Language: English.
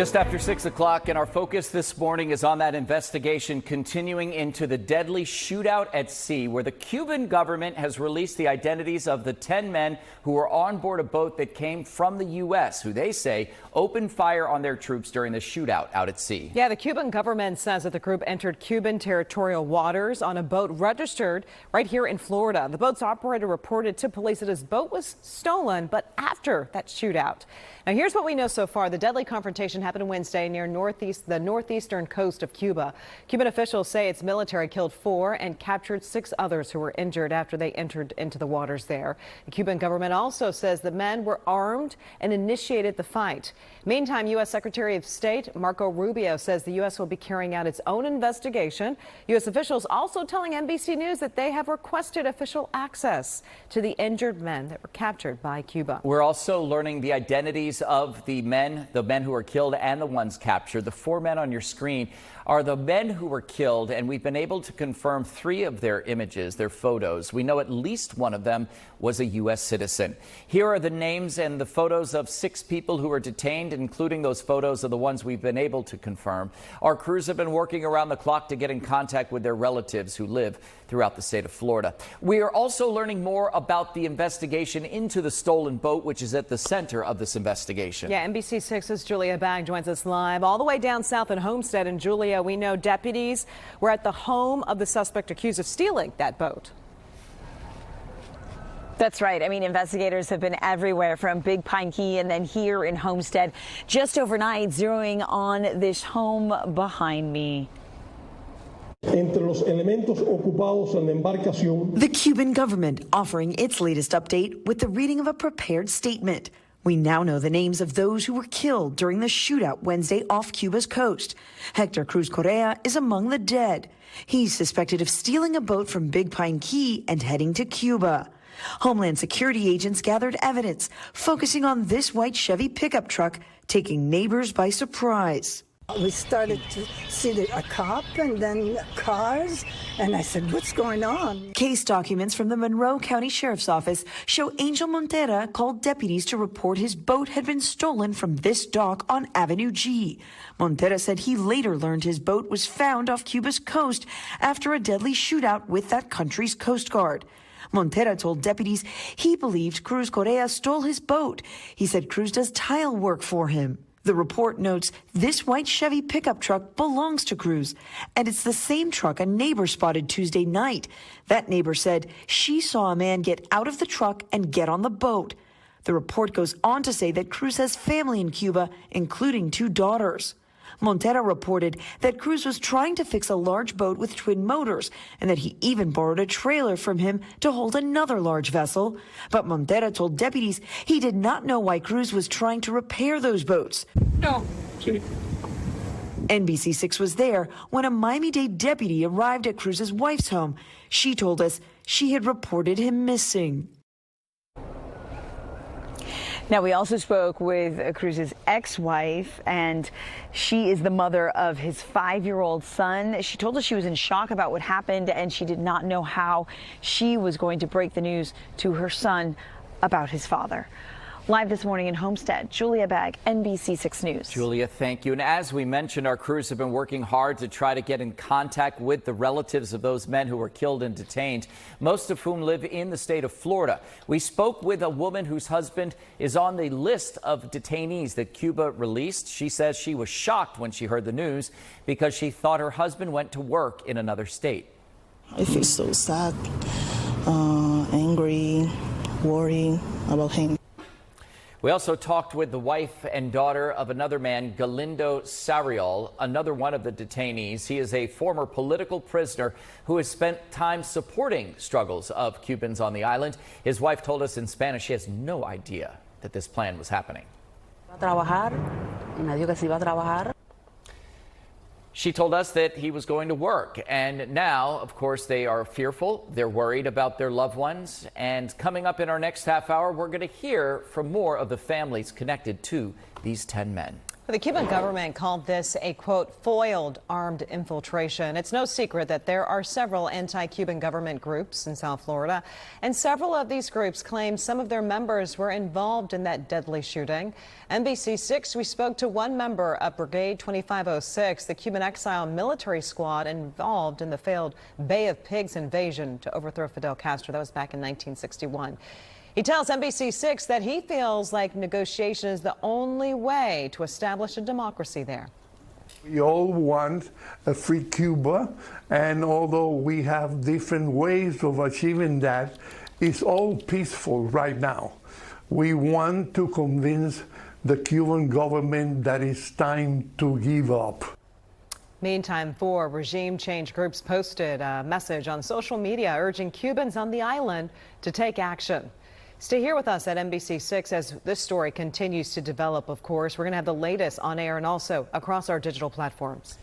Just after 6 o'clock, and our focus this morning is on that investigation continuing into the deadly shootout at sea, where the Cuban government has released the identities of the 10 men who were on board a boat that came from the U.S., who they say opened fire on their troops during the shootout out at sea. Yeah, the Cuban government says that the group entered Cuban territorial waters on a boat registered right here in Florida. The boat's operator reported to police that his boat was stolen, but after that shootout. Now, here's what we know so far. The deadly confrontation happened Wednesday near the northeastern coast of Cuba. Cuban officials say its military killed 4 and captured 6 others who were injured after they entered into the waters there. The Cuban government also says the men were armed and initiated the fight. Meantime, U.S. Secretary of State Marco Rubio says the U.S. will be carrying out its own investigation. U.S. officials also telling NBC News that they have requested official access to the injured men that were captured by Cuba. We're also learning the identities of the men who were killed and the ones captured. The 4 men on your screen are the men who were killed, and we've been able to confirm 3 of their images, their photos. We know at least one of them was a U.S. citizen. Here are the names and the photos of 6 people who were detained, including those photos of the ones we've been able to confirm. Our crews have been working around the clock to get in contact with their relatives who live throughout the state of Florida. We are also learning more about the investigation into the stolen boat, which is at the center of this investigation. Yeah, NBC 6's Julia Bagg joins us live all the way down south in Homestead. And Julia, we know deputies were at the home of the suspect accused of stealing that boat. That's right. I mean, investigators have been everywhere from Big Pine Key and then here in Homestead just overnight, zeroing on this home behind me. The Cuban government offering its latest update with the reading of a prepared statement. We now know the names of those who were killed during the shootout Wednesday off Cuba's coast. Hector Cruz Correa is among the dead. He's suspected of stealing a boat from Big Pine Key and heading to Cuba. Homeland Security agents gathered evidence focusing on this white Chevy pickup truck, taking neighbors by surprise. We started to see a cop and then cars, and I said, what's going on? Case documents from the Monroe County Sheriff's Office show Angel Montera called deputies to report his boat had been stolen from this dock on Avenue G. Montera said he later learned his boat was found off Cuba's coast after a deadly shootout with that country's Coast Guard. Montera told deputies he believed Cruz Correa stole his boat. He said Cruz does tile work for him. The report notes this white Chevy pickup truck belongs to Cruz, and it's the same truck a neighbor spotted Tuesday night. That neighbor said she saw a man get out of the truck and get on the boat. The report goes on to say that Cruz has family in Cuba, including 2 daughters. Montera reported that Cruz was trying to fix a large boat with twin motors and that he even borrowed a trailer from him to hold another large vessel. But Montera told deputies he did not know why Cruz was trying to repair those boats. No. NBC 6 was there when a Miami-Dade deputy arrived at Cruz's wife's home. She told us she had reported him missing. Now, we also spoke with Cruz's ex-wife, and she is the mother of his 5-year-old son. She told us she was in shock about what happened, and she did not know how she was going to break the news to her son about his father. Live this morning in Homestead, Julia Bagg, NBC 6 News. Julia, thank you. And as we mentioned, our crews have been working hard to try to get in contact with the relatives of those men who were killed and detained, most of whom live in the state of Florida. We spoke with a woman whose husband is on the list of detainees that Cuba released. She says she was shocked when she heard the news because she thought her husband went to work in another state. I feel so sad, angry, worried about him. We also talked with the wife and daughter of another man, Galindo Sariol, another one of the detainees. He is a former political prisoner who has spent time supporting struggles of Cubans on the island. His wife told us in Spanish she has no idea that this plan was happening. She told us that he was going to work, and now, of course, they are fearful. They're worried about their loved ones. And coming up in our next half hour, we're going to hear from more of the families connected to these 10 men. The Cuban government called this a, quote, foiled armed infiltration. It's no secret that there are several anti-Cuban government groups in South Florida, and several of these groups claim some of their members were involved in that deadly shooting. NBC6, we spoke to one member of Brigade 2506, the Cuban Exile military squad involved in the failed Bay of Pigs invasion to overthrow Fidel Castro. That was back in 1961. He tells NBC6 that he feels like negotiation is the only way to establish a democracy there. We all want a free Cuba, and although we have different ways of achieving that, it's all peaceful right now. We want to convince the Cuban government that it's time to give up. Meantime, 4 regime change groups posted a message on social media urging Cubans on the island to take action. Stay here with us at NBC6 as this story continues to develop, of course. We're going to have the latest on air and also across our digital platforms.